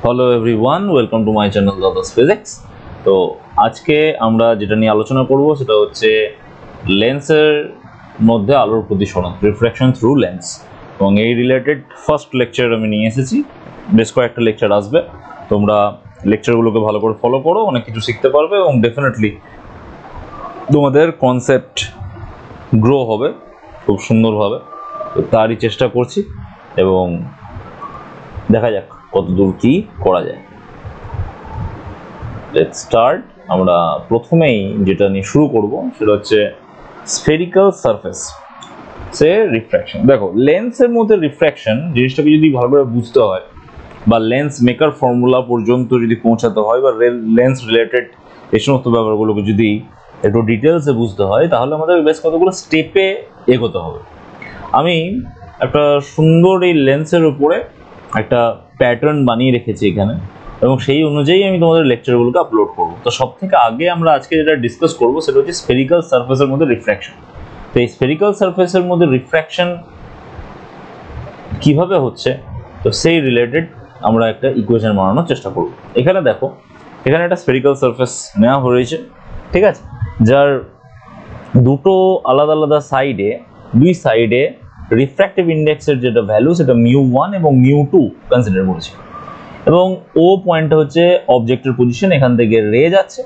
Hello everyone, welcome to my channel Dada's Physics. তো আজকে আমরা যেটা নিয়ে আলোচনা করব সেটা হচ্ছে লেন্সের মধ্যে আলোর প্রতিসরণ, রিফ্র্যাকশন থ্রু লেন্স, এবং এই রিলেটেড ফার্স্ট লেকচার আমি নিয়ে এসেছি। বেশ কয়েকটা লেকচার আসবে, তোমরা লেকচারগুলোকে ভালো করে ফলো করো, অনেক কিছু শিখতে পারবে এবং ডেফিনেটলি তোমাদের কনসেপ্ট গ্রো হবে খুব সুন্দরভাবে। তো তারই চেষ্টা করছি এবং দেখা যাক কতদূর কি করা যায়। Let's start. আমরা প্রথমেই যেটা নিয়ে শুরু করব সেটা হচ্ছে স্ফেরিক্যাল সারফেস সে রিফ্র্যাকশন। দেখো, লেন্সের মধ্যে রিফ্র্যাকশন জিনিসটাকে যদি ভালো করে বুঝতে হয় বা লেন্স মেকার ফর্মুলা পর্যন্ত যদি পৌঁছাতে হয় বা লেন্স রিলেটেড এই সমস্ত ব্যাপারগুলোকে যদি একটু ডিটেলসে বুঝতে হয়, তাহলে আমাদের বেশ কতগুলো স্টেপে এগোতে হবে। আমি একটা সুন্দর এই লেন্সের উপরে একটা প্যাটার্ন বানিয়ে রেখেছি এখানে, এবং সেই অনুযায়ী আমি তোমাদের লেকচারগুলোকে আপলোড করবো। তো সব থেকে আগে আমরা আজকে যেটা ডিসকাস করবো সেটা হচ্ছে স্ফেরিক্যাল সারফেসের মধ্যে রিফ্র্যাকশন। তো এই স্ফেরিক্যাল সারফেসের মধ্যে রিফ্র্যাকশন কিভাবে হচ্ছে, তো সেই রিলেটেড আমরা একটা ইকুয়েশন বানানোর চেষ্টা করব। এখানে দেখো, এখানে একটা স্ফেরিক্যাল সারফেস নেওয়া হয়েছে, ঠিক আছে, যার দুটো আলাদা আলাদা সাইডে, দুই সাইডে রিফ্র্যাক্টিভ ইন্ডেক্সের যেটা ভ্যালু সেটা μ1 এবং μ2 কনসিডার করেছি, এবং ও পয়েন্টটা হচ্ছে অবজেক্টের পজিশন, এখান থেকে রে যাচ্ছে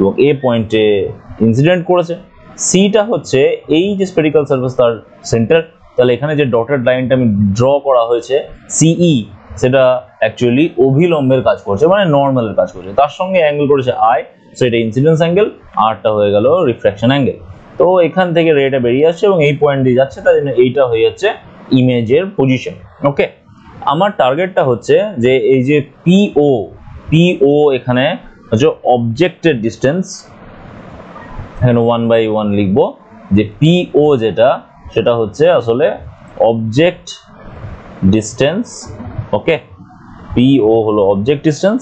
এবং এ পয়েন্টে ইনসিডেন্ট করেছে। সিটা হচ্ছে এই যে স্ফেরিক্যাল সারফেস তার সেন্টার, তাহলে এখানে যে ডটেড লাইনটা আমি ড্র করা হয়েছে সিই, সেটা অ্যাকচুয়ালি অভিলম্বের কাজ করছে, মানে নর্মালের কাজ করছে। তার সঙ্গে অ্যাঙ্গেল করেছে আই, সো এটা ইনসিডেন্স অ্যাঙ্গেল, আরটা হয়ে গেল রিফ্র্যাকশন অ্যাঙ্গেল। তো এখান থেকে রেটা বেরিয়ে আসছে এবং এই পয়েন্ট দিয়ে যাচ্ছে, তার জন্য এইটা হয়ে যাচ্ছে ইমেজের পজিশন। ওকে, আমার টার্গেটটা হচ্ছে যে এই যে পিও এখানে হচ্ছে অবজেক্টের ডিস্টেন্স, এখানে 1/1 লিখবো, যে পিও যেটা সেটা হচ্ছে আসলে অবজেক্ট ডিস্টেন্স। ওকে, পিও হলো অবজেক্ট ডিস্টেন্স,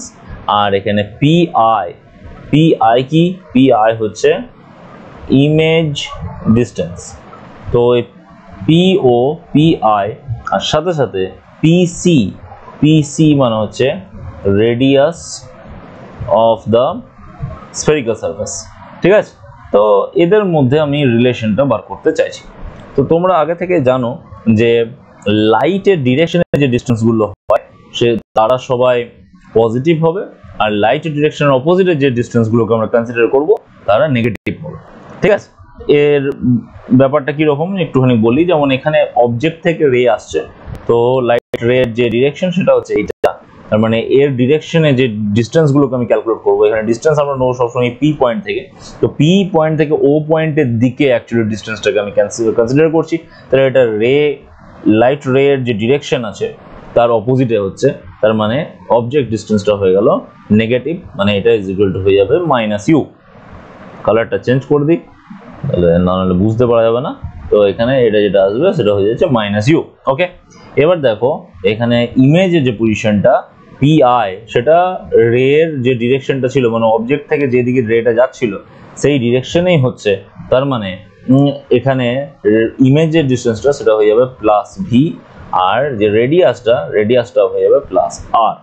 আর এখানে পিআই কি, পিআই হচ্ছে ইমেজ ডিস্টেন্স। তো এই পিও পিআই আর সাথে সাথে পিসি মানে হচ্ছে radius of the spherical surface, ঠিক আছে। তো এদের মধ্যে আমি রিলেশনটা বার করতে চাইছি। তো তোমরা আগে থেকে জানো যে লাইটের ডিরেকশনে যে ডিস্টেন্সগুলো হয় সে তারা সবাই পজিটিভ হবে, আর লাইটের ডিরেকশনের অপোজিটে যে ডিস্টেন্সগুলোকে আমরা কনসিডার করব তারা নেগেটিভ হবে, ঠিক আছে। এর ব্যাপারটা কীরকম একটুখানি বলি। যেমন এখানে অবজেক্ট থেকে রে আসছে, তো লাইট রের যে ডিরেকশন সেটা হচ্ছে এইটা, তার মানে এর ডিরেকশনে যে ডিস্টেন্সগুলোকে আমি ক্যালকুলেট করবো, এখানে ডিস্টেন্স আমরা নেবো সবসময় পি পয়েন্ট থেকে। তো পি পয়েন্ট থেকে ও পয়েন্টের দিকে অ্যাকচুয়ালি ডিস্টেন্সটাকে আমি কনসিডার করছি, তাহলে এটা লাইট রের যে ডিরেকশন আছে তার অপোজিটে হচ্ছে, তার মানে অবজেক্ট ডিস্টেন্সটা হয়ে গেল নেগেটিভ, মানে এটা ইজ ইকুয়াল টু হয়ে যাবে -u। কালারটা চেঞ্জ করে দিই, তাহলে না হলে বুঝতে পারা যাবে না। তো এখানে এটা যেটা আসবে সেটা হয়ে যাচ্ছে -u। ওকে, এবার দেখো এখানে ইমেজের যে পজিশনটা পিআই, সেটা রের যে ডিরেকশনটা ছিল, মানে অবজেক্ট থেকে যেদিকে রেটা যাচ্ছিল সেই ডিরেকশনেই হচ্ছে, তার মানে এখানে ইমেজের ডিস্টেন্সটা সেটা হয়ে যাবে +v, আর যে রেডিয়াসটা হয়ে যাবে +r।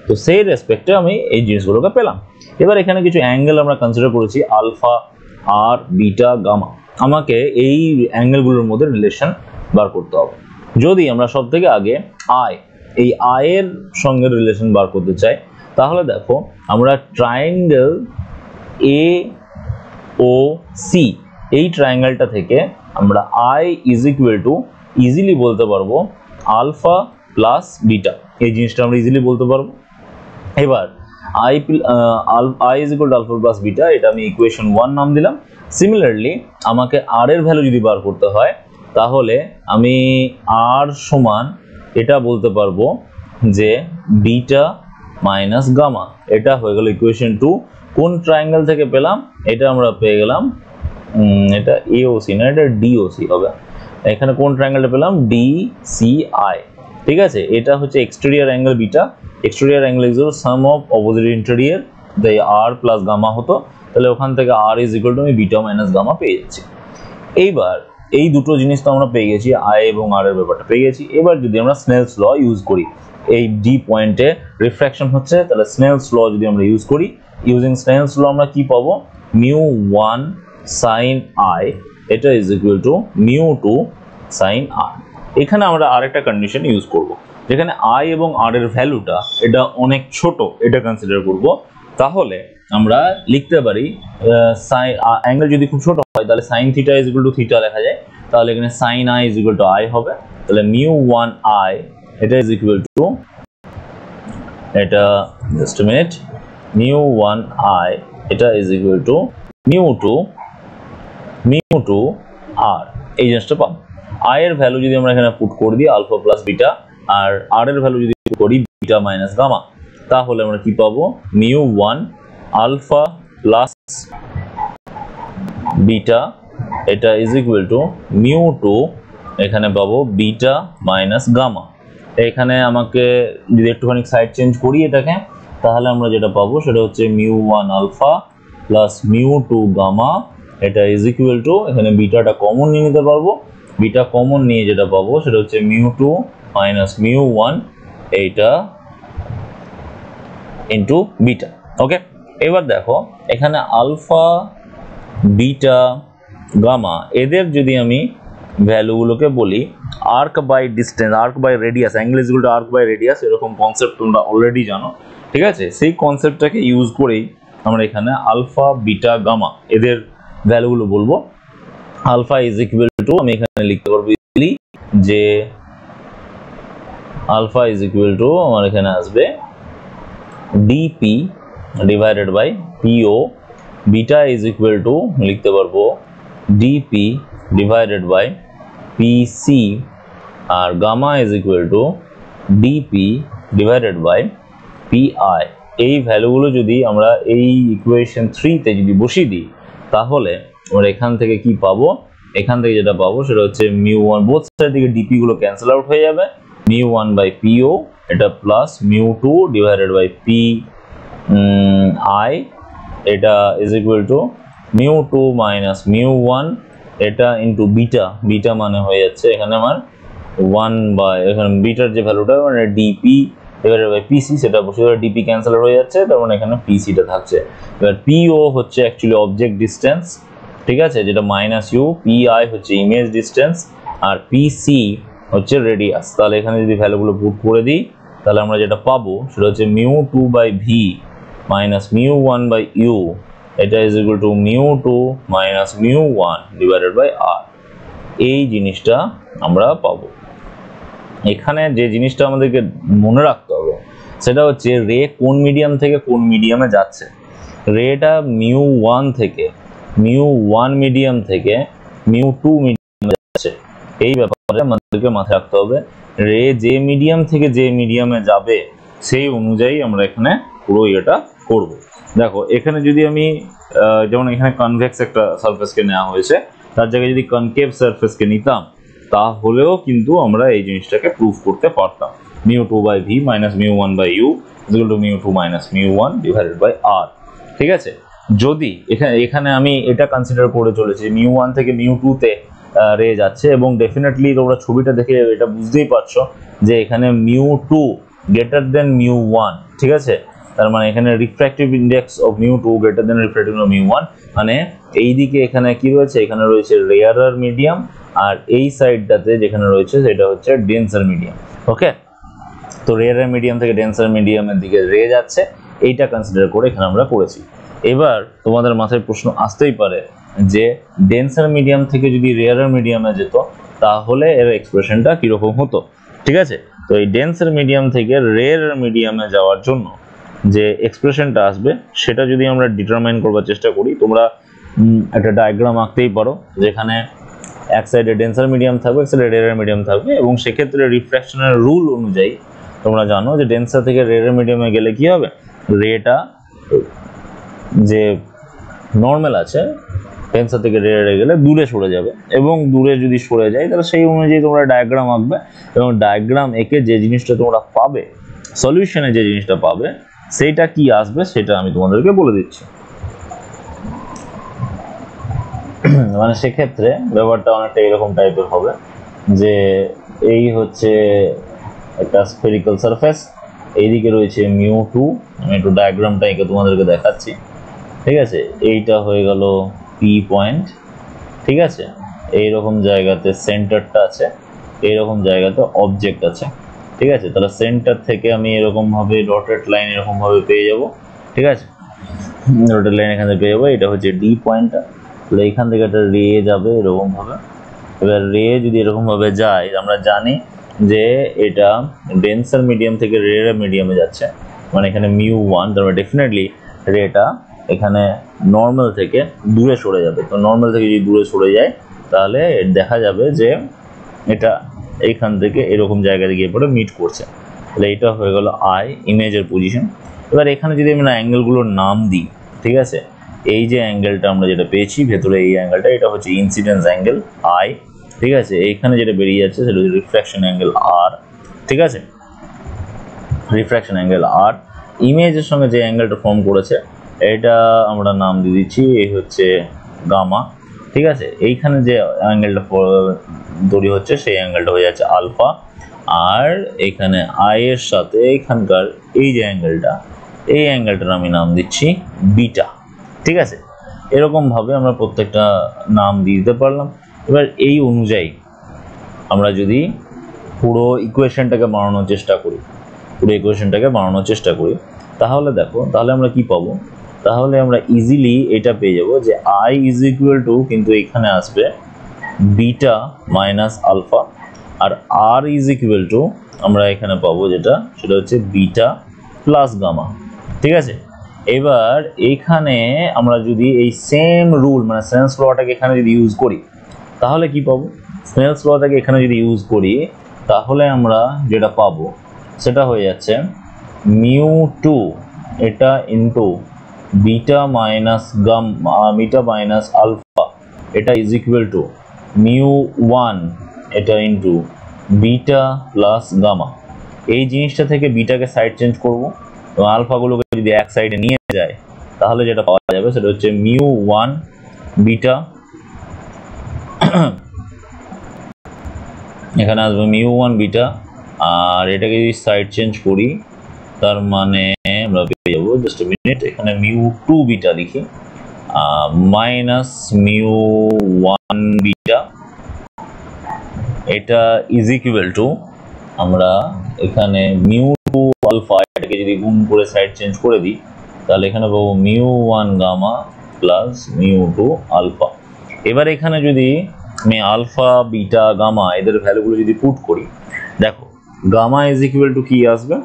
তো সেই রেসপেক্টে আমি এই জিনিসগুলোকে পেলাম। এবার এখানে কিছু অ্যাঙ্গেল আমরা কনসিডার করেছি, আলফা, আর, বিটা, গামা। আমাকে এই অ্যাঙ্গেলগুলোর মধ্যে রিলেশন বার করতে হবে। যদি আমরা সব থেকে আগে এই আয়ের সঙ্গে রিলেশন বার করতে চাই, তাহলে দেখো আমরা ট্রায়াঙ্গেল এ ও সি, এই ট্রায়াঙ্গেলটা থেকে আমরা I is equal to easily বলতে পারবো আলফা প্লাস বিটা, এই জিনিসটা আমরা ইজিলি বলতে পারবো। এবার I is equal to alpha plus beta, এটা আমি ইকুয়েশন 1 নাম দিলাম। সিমিলারলি আমাকে আর এর ভ্যালু যদি বার করতে হয়, তাহলে আমি আর সমান এটা বলতে পারবো যে বিটা মাইনাস গামা, এটা হয়ে গেল ইকুয়েশন 2। কোন ট্রায়াঙ্গেল থেকে পেলাম? এটা আমরা পেয়ে গেলাম, এটা এওসি না, এটা ডিওসি হবে। এখানে কোন ট্রায়াঙ্গেলটা পেলাম? ডিসিআই, ঠিক আছে। এটা হচ্ছে exterior angle beta, exterior angle is some of opposite interior, তাই আর প্লাস গামা হতো, তাহলে ওখান থেকে আর ইজ ইকুয়াল টু আমি বিটা মাইনাস গামা পেয়ে যাচ্ছি। এইবার এই দুটো জিনিস তো আমরা পেয়ে গেছি, আই এবং আর এর ব্যাপারটা পেয়ে গেছি। এবার যদি আমরা স্নেলস ল ইউজ করি, এই ডি পয়েন্টে রিফ্র্যাকশন হচ্ছে, তাহলে স্নেলস ল যদি আমরা ইউজ করি, ইউজিং স্নেলস ল আমরা কি পাবো, μ1 sin i এটা is equal to μ2 sin r। এখানে আমরা আরেকটা কন্ডিশন ইউজ করব, যেখানে i এবং r এর ভ্যালুটা এটা অনেক ছোট, এটা কনসিডার করব। তাহলে আমরা লিখতে পারি অ্যাঙ্গেল যদি খুব ছোট হয় তাহলে sin θ ইজ ইকুয়াল টু θ লেখা যায়, তাহলে এখানে sin i is equal two i হবে, তাহলে μ1 i এটা ইজ ইকুয়াল টু, এটা জাস্ট আ মিনিট, μ1 i এটা ইজ ইকুয়াল টু μ2 r, এই জিনিসটা পাবো। i এর ভ্যালু যদি আমরা এখানে পুট করে দিই আলফা প্লাস বিটা, আর r এর ভ্যালু যদি পুট করি বিটা মাইনাস গামা, তাহলে আমরা কি পাবো, μ1 আলফা প্লাস বিটা এটা ইজ ইকুয়াল টু μ2, এখানে পাবো বিটা মাইনাস গামা। এখানে আমাকে যদি একটুখানি সাইড চেঞ্জ করি এটাকে, তাহলে আমরা যেটা পাবো সেটা হচ্ছে μ1 আলফা প্লাস μ2 গামা এটা ইজ ইকুয়াল টু, এখানে বিটাটা কমন নিয়ে নিতে পারবো, বিটা কমন নিয়ে যেটা পাবো সেটা হচ্ছে μ2 মাইনাস μ1 এইটা ইন্টু বিটা। ওকে, এবার দেখো এখানে আলফা বিটা গামা এদের যদি আমি ভ্যালুগুলোকে বলি, arc by distance, arc by radius, angle is equal to arc by radius, এরকম কনসেপ্ট তোমরা অলরেডি জানো, ঠিক আছে? সেই কনসেপ্টটাকে ইউজ করেই আমরা এখানে আলফা বিটা গামা এদের ভ্যালুগুলো বলবো। আলফা ইজ ইকুয়াল টু, আমি এখানে লিখতে পারবো ইজিলি যে আলফা ইজ ইকুয়াল টু আমার এখানে আসবে DP divided by PO, beta is equal to লিখতে পারবো ডিপি ডিভাইডেড বাই পিসি, আর gamma is equal to DP divided by PI. এই ভ্যালুগুলো যদি আমরা এই ইকুয়েশন 3 তে যদি বসিয়ে দিই, তাহলে আমরা এখান থেকে কি পাবো, এখান থেকে যেটা পাবো সেটা হচ্ছে μ1, বোথ সাইড থেকে ডিপি গুলো ক্যান্সেল আউট হয়ে যাবে, μ1 বাই পিও এটা plus μ2 divided by P I এটা ইজ ইকুয়াল টু μ2 মাইনাস μ1 এটা ইন্টু বিটা, বিটা মানে হয়ে যাচ্ছে এখানে আমার 1 বাই, এখানে বিটার যে ভ্যালুটা মানে ডিপি ডিভাইডেড বাই পিসি, সেটা বসে ডিপি ক্যান্সেল হয়ে যাচ্ছে, তার মানে এখানে পিসিটা থাকছে। এবার পিও হচ্ছে অ্যাকচুয়ালি অবজেক্ট ডিস্টেন্স, ঠিক আছে, যেটা মাইনাস ইউ, পিআই হচ্ছে ইমেজ ডিস্টেন্স, আর পিসি হচ্ছে রেডিয়াস। তাহলে এখানে যদি ভ্যালুগুলো পুট করে দিই, তাহলে আমরা যেটা পাবো সেটা হচ্ছে μ2 by V minus μ1 by U এটা is equal to μ2 minus μ1 divided by R. এই জিনিসটা আমরা পাবো। এখানে যে জিনিসটা আমাদেরকে মনে রাখতে হবে সেটা হচ্ছে রে কোন মিডিয়াম থেকে কোন মিডিয়ামে যাচ্ছে। রেটা μ1 থেকে μ1 মিডিয়াম থেকে μ2 মিডিয়ামে যাচ্ছে, এই ব্যাপারে আমাদেরকে মাথায় রাখতে হবে। রে যে মিডিয়াম থেকে যে মিডিয়ামে যাবে সেই অনুযায়ী আমরা এখানে পুরো এটা করব। দেখো এখানে যদি আমি যেমন এখানে কনভেক্স একটা সারফেসকে নেওয়া হয়েছে, তার জায়গায় যদি কনকেভ সারফেসকে নিতাম তাহলেও কিন্তু আমরা এই জিনিসটাকে প্রুফ করতে পারতাম। μ2 by V minus μ1 by U is equal to μ2 minus μ1 divided by R. ঠিক আছে, যদি এখানে আমি এটা কনসিডার করে চলেছি μ1 থেকে μ2 তে রে যাচ্ছে, এবং ডেফিনেটলি তোমরা ছবিটা দেখে এটা বুঝতেই পারছো যে এখানে μ2 গ্রেটার দেন μ1, ঠিক আছে, তার মানে এখানে refractive index of μ2 greater than refractive of μ1, মানে এই দিকে এখানে কি রয়েছে, এখানে রয়েছে রেয়ারার মিডিয়াম, আর এই সাইডটাতে যেখানে রয়েছে সেটা হচ্ছে ডেন্সার মিডিয়াম। ওকে, তো রেয়ারার মিডিয়াম থেকে ডেন্সার মিডিয়ামের দিকে রে যাচ্ছে, এইটা কনসিডার করে এখানে আমরা করেছি। এবার তোমাদের মাথায় প্রশ্ন আসতেই পারে যে ডেন্সার মিডিয়াম থেকে যদি রেয়ারার মিডিয়ামে যেত তাহলে এর এক্সপ্রেশনটা কিরকম হতো। ঠিক আছে, তো এই ডেন্সার মিডিয়াম থেকে রেয়ারার মিডিয়ামে যাওয়ার জন্য যে এক্সপ্রেশনটা আসবে সেটা যদি আমরা ডিটারমাইন করবার চেষ্টা করি, তোমরা একটা ডায়াগ্রাম আঁকতেই পারো যেখানে এক সাইডে ডেন্সার মিডিয়াম থাকবে, এক সাইডে রেয়ারার মিডিয়াম থাকবে, এবং সেক্ষেত্রে রিফ্র্যাকশনের রুল অনুযায়ী তোমরা জানো যে ডেন্সার থেকে রেয়ারার মিডিয়ামে গেলে কি হবে, রেটা যে নর্মাল আছে ডেন্সার থেকে রেয়ারে গেলে দূরে সরে যাবে, এবং দূরে যদি সরে যায় তাহলে সেই অনুযায়ী তোমরা ডায়াগ্রাম আঁকবে, এবং ডায়াগ্রাম এঁকে যে জিনিসটা তোমরা পাবে, সলিউশনে যে জিনিসটা পাবে সেইটা কি আসবে সেটা আমি তোমাদেরকে বলে দিচ্ছি। মানে সেক্ষেত্রে ব্যাপারটা অনেকটা এরকম টাইপের হবে যে এই হচ্ছে একটা স্ফেরিক্যাল সারফেস, এইদিকে রয়েছে μ2, আমি একটু ডায়াগ্রামটা এঁকে তোমাদেরকে দেখাচ্ছি। ঠিক আছে, এইটা হয়ে গেল পি পয়েন্ট। ঠিক আছে, এইরকম জায়গাতে সেন্টারটা আছে, এইরকম জায়গাতে অবজেক্ট আছে। ঠিক আছে, তাহলে সেন্টার থেকে আমি এরকম ভাবে ডটেড লাইন এরকম ভাবে পেয়ে যাব। ঠিক আছে, ডটেড লাইন এখানে পেয়ে যাবো, এটা হচ্ছে ডি পয়েন্টটা। তাহলে এখান থেকে একটা রে যাবে এরকম ভাবে। এবার রে যদি এরকম ভাবে যায়, আমরা জানি যে এটা ডেন্সার মিডিয়াম থেকে রেয়ার মিডিয়ামে যাচ্ছে, মানে এখানে μ1, তার মানে ডেফিনেটলি রেটা এখানে নর্মাল থেকে দূরে সরে যাবে। তো নর্মাল থেকে যদি দূরে সরে যায় তাহলে দেখা যাবে যে এটা এইখান থেকে এরকম জায়গায় গিয়ে পরে মিট করছে। তাহলে এটা হয়ে গেল আই, ইমেজের পজিশন। এবার এখানে যদি আমরা অ্যাঙ্গেলগুলোর নাম দিই, ঠিক আছে, এই যে অ্যাঙ্গেলটা আমরা যেটা পেয়েছি ভেতরে, এই অ্যাঙ্গেলটা এটা হচ্ছে ইনসিডেন্স অ্যাঙ্গেল আই। ঠিক আছে, এইখানে যেটা বেরিয়ে যাচ্ছে সেটা হচ্ছে রিফ্র্যাকশন অ্যাঙ্গেল আর। ঠিক আছে, রিফ্র্যাকশন অ্যাঙ্গেল আর। ইমেজের সঙ্গে যে অ্যাঙ্গেলটা ফর্ম করেছে এটা আমরা নাম দিয়ে দিচ্ছি, এই হচ্ছে গামা। ঠিক আছে, এইখানে যে অ্যাঙ্গেলটা তৈরি হচ্ছে সেই অ্যাঙ্গেলটা হয়ে যাচ্ছে আলফা। আর এখানে আই এর সাথে এখানকার এই যে অ্যাঙ্গেলটা, এই অ্যাঙ্গেলটার আমি নাম দিচ্ছি বিটা। ঠিক আছে, এরকমভাবে আমরা প্রত্যেকটা নাম দিয়ে দিতে পারলাম। এবার এই অনুযায়ী আমরা যদি পুরো ইকুয়েশনটাকে বানানোর চেষ্টা করি, তাহলে দেখো, তাহলে আমরা কি পাবো, তাহলে আমরা ইজিলি এটা পেয়ে যাবো যে আই ইজ ইকুয়াল টু, কিন্তু এখানে আসবে বিটা মাইনাস আলফা, আর আর ইজ ইকুয়াল টু আমরা এখানে পাবো যেটা, সেটা হচ্ছে বিটা প্লাস গামা। ঠিক আছে, এবার এইখানে আমরা যদি এই সেম রুল মানে স্নেলস লটাকে এখানে যদি ইউজ করি তাহলে কি পাবো, স্নেলস লটাকে এখানে যদি ইউজ করি তাহলে আমরা যেটা পাবো সেটা হয়ে যাচ্ছে μ2 এটা into beta minus beta minus alpha, এটা ইজ ইকুয়াল টু μ1 এটা ইন্টু বিটা প্লাস গামা। এই জিনিসটা থেকে বিটাকে সাইড চেঞ্জ করবো এবং আলফাগুলোকে যদি এক সাইডে নিয়ে যায় তাহলে যেটা পাওয়া যাবে সেটা হচ্ছে μ1 বিটা, এখানে আসবে μ1 বিটা, আর এটাকে যদি সাইড চেঞ্জ করি তার মানে আমরা পেয়ে যাবো, জাস্ট এ মিনিট, এখানে μ2 বিটা লিখি মাইনাস μ1 বিটা, এটা ইজ ইকুয়াল টু আমরা এখানে μ2 আলফা, এটাকে যদি গুণ করে সাইড চেঞ্জ করে দিই তাহলে এখানে পাবো μ1 গামা প্লাস μ2 আলফা। এবার এখানে যদি আমি আলফা বিটা গামা এদের ভ্যালুগুলো যদি পুট করি, দেখো গামা ইজ ইকুয়াল টু কি আসবে,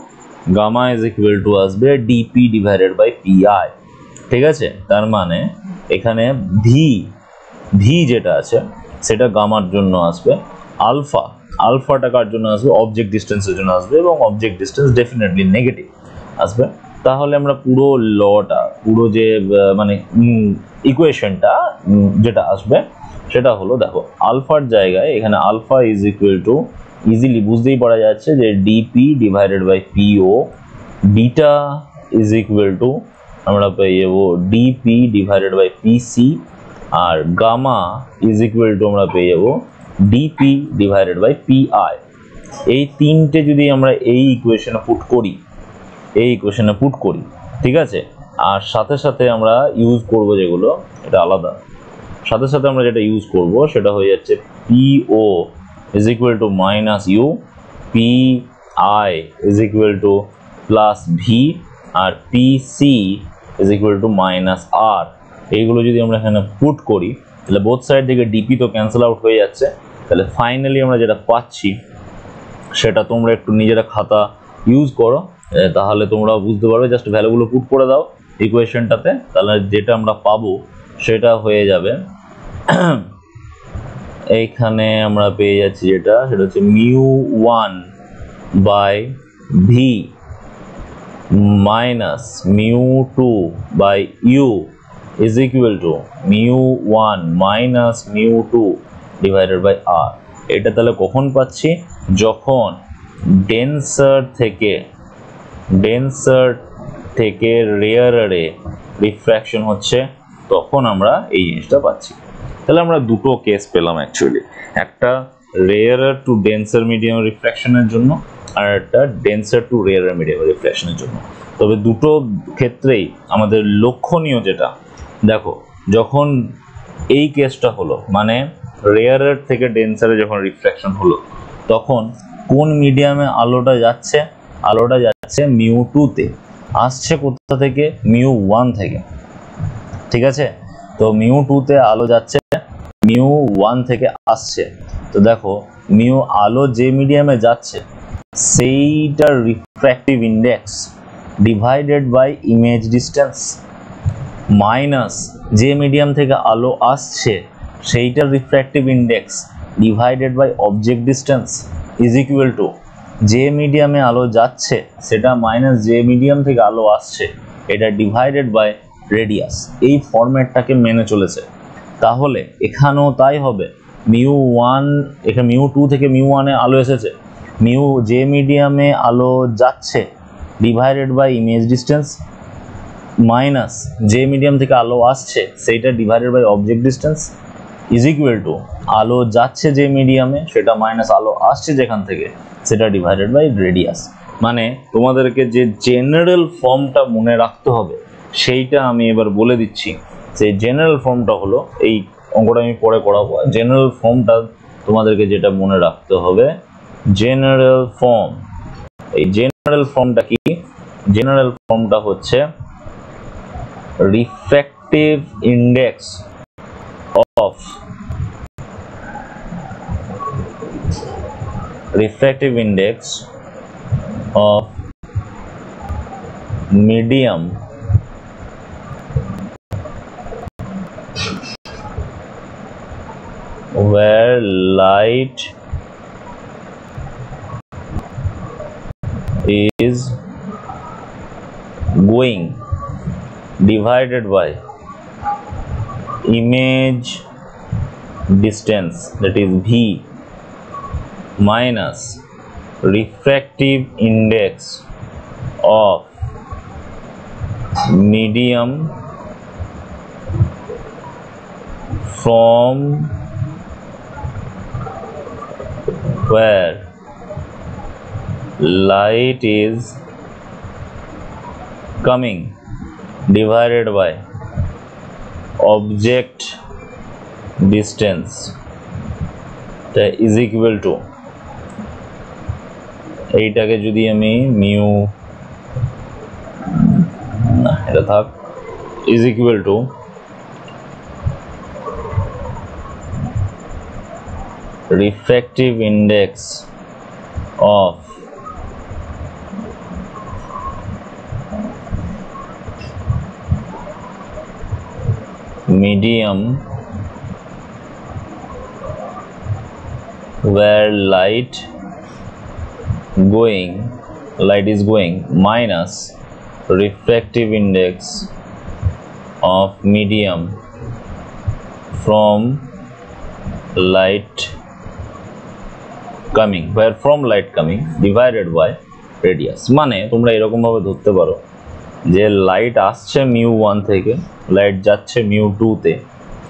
গামা ইজ ইকুয়াল টু আসবে ডিপি ডিভাইডেড বাই পিআই। ঠিক আছে, তার মানে এখানে ভি যেটা আছে সেটা গামার জন্য আসবে, আলফাটা কার জন্য আসবে, অবজেক্ট ডিস্টেন্সের জন্য আসবে, এবং অবজেক্ট ডিস্টেন্স ডেফিনেটলি নেগেটিভ আসবে। তাহলে আমরা পুরো লটা, পুরো যে মানে ইকুয়েশনটা যেটা আসবে সেটা হলো, দেখো আলফার জায়গায় এখানে alpha is equal to, easily বুঝতেই পারা যাচ্ছে যে DP divided by PO, beta is equal to আমরা পেয়ে যাবো ডিপি ডিভাইডেড বাই পিসি, আর গামা ইজ ইকুয়াল টু আমরা পেয়ে যাবো ডিপি ডিভাইডেড বাই পিআই। এই তিনটে যদি আমরা এই ইকুয়েশনে পুট করি, ঠিক আছে, আর সাথে সাথে আমরা ইউজ করব যেগুলো, এটা আলাদা, সাথে সাথে আমরা যেটা ইউজ করব সেটা হয়ে যাচ্ছে PO is equal to minus U, PI is equal to plus V, আর PC is equal to minus R. এইগুলো যদি আমরা এখানে পুট করি তাহলে বোথ সাইড থেকে ডিপি তো ক্যান্সেল আউট হয়ে যাচ্ছে। তাহলে ফাইনালি আমরা যেটা পাচ্ছি সেটা তোমরা একটু নিজেরা খাতা ইউজ করো, তাহলে তোমরা বুঝতে পারবে। জাস্ট ভ্যালুগুলো পুট করে দাও ইকুয়েশনটাতে, তাহলে যেটা আমরা পাবো সেটা হয়ে যাবে, এইখানে আমরা পেয়ে যাচ্ছি যেটা, সেটা হচ্ছে μ1 by V minus μ2 by U is equal to μ1 minus μ2 divided by R. এটা তাহলে কখন পাচ্ছি, যখন ডেন্সার থেকে রেয়ারে রিফ্র্যাকশন হচ্ছে তখন আমরা এই জিনিসটা পাচ্ছি। তাহলে আমরা দুটো কেস পেলাম অ্যাকচুয়ালি, একটা রেয়ার টু ডেন্সার মিডিয়াম রিফ্র্যাকশনের জন্য, আর একটা ডেন্সার টু রেয়ার মিডিয়াম রিফ্লেকশনের জন্য। তবে দুটো ক্ষেত্রেই আমাদের লক্ষণীয় যেটা, দেখো যখন এই কেসটা হলো মানে রেয়ারের থেকে ডেন্সারে যখন রিফ্লেকশন হলো, তখন কোন মিডিয়ামে আলোটা যাচ্ছে? আলোটা যাচ্ছে μ2 তে, আসছে কোথা থেকে? μ1 থেকে। ঠিক আছে, তো μ2 তে আলো যাচ্ছে, μ1 থেকে আসছে। তো দেখো আলো যে মিডিয়ামে যাচ্ছে সেইটার refractive index divided by image distance minus যে মিডিয়াম থেকে আলো আসছে সেইটার refractive index divided by object distance is equal to যে মিডিয়ামে আলো যাচ্ছে সেটা মাইনাস যে মিডিয়াম থেকে আলো আসছে এটা ডিভাইডেড বাই রেডিয়াস। এই ফরম্যাটটাকে মেনে চলেছে। তাহলে এখানেও তাই হবে, μ1 এখানে μ2 থেকে μ1-এ আলো এসেছে, যে মিডিয়ামে আলো যাচ্ছে divided by image distance minus যে মিডিয়াম থেকে আলো আসছে সেইটা divided by object distance is equal to আলো যাচ্ছে যে মিডিয়ামে সেটা মাইনাস আলো আসছে যেখান থেকে সেটা ডিভাইডেড বাই রেডিয়াস। মানে তোমাদেরকে যে জেনারেল ফর্মটা মনে রাখতে হবে সেইটা আমি এবার বলে দিচ্ছি। সেই জেনারেল ফর্মটা হলো, এই অঙ্কটা আমি পরে করাবো। জেনারেল ফর্মটা তোমাদেরকে যেটা মনে রাখতে হবে, জেনারেল ফর্ম। এই জেনারেল ফর্মটা কি? জেনারেল ফর্মটা হচ্ছে refractive index of medium where light is going divided by image distance, that is V, minus refractive index of medium from where light is coming divided by object distance that is equal to, এইটাকে যদি আমি mu না এটা থাক, is equal to refractive index of medium where light is going minus refractive index of medium from light coming divided by radius। মানে তোমরা এরকম ভাবে ধরতে পারো যে লাইট আসছে μ1 থেকে, লাইট যাচ্ছে μ2-তে,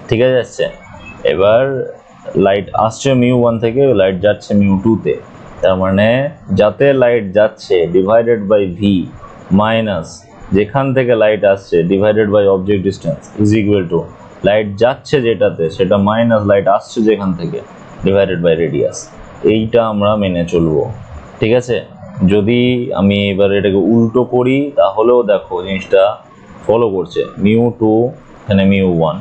ঠিক আছে? এবার লাইট আসছে μ1 থেকে, লাইট যাচ্ছে μ2-তে, তার মানে যাতে লাইট যাচ্ছে ডিভাইডেড বাই ভি মাইনাস যেখান থেকে লাইট আসছে divided by object distance is equal to light যাচ্ছে যেটাতে সেটা মাইনাস লাইট আসছে যেখান থেকে ডিভাইডেড বাই রেডিয়াস। এইটা আমরা মেনে চলবো, ঠিক আছে? যদি আমি এবার এটাকে উল্টো করি তাহলেও দেখো জিনিসটা ফলো করছে, μ2 এখানে μ1,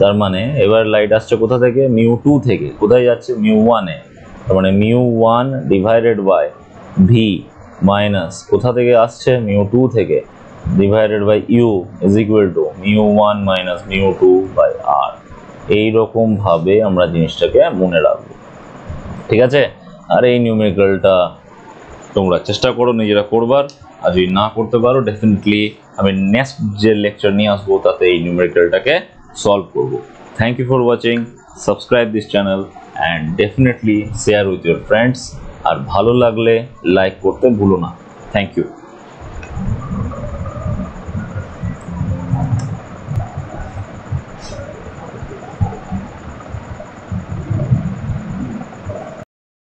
তার মানে এবার লাইট আসছে কোথা থেকে? μ2 থেকে। কোথায় যাচ্ছে? μ1-এ, তার মানে μ1 ডিভাইডেড বাই ভি মাইনাস কোথা থেকে আসছে? μ2 থেকে, divided by U is equal to μ1 minus μ2 by R. এইরকম ভাবে আমরা জিনিসটাকে মনে রাখবো, ঠিক আছে? আর এই নিউমেরিক্যালটা তোমরা চেষ্টা করো নিজেরা করবার, আর যদি না করতে পারো ডেফিনেটলি আমি নেক্সট যে লেকচার নিয়ে আসবো তাতে এই নিউমেরিক্যালটাকে সলভ করবো। Thank you for watching, subscribe this channel and definitely share with your friends. আর ভালো লাগলে লাইক করতে ভুলো না। Thank you.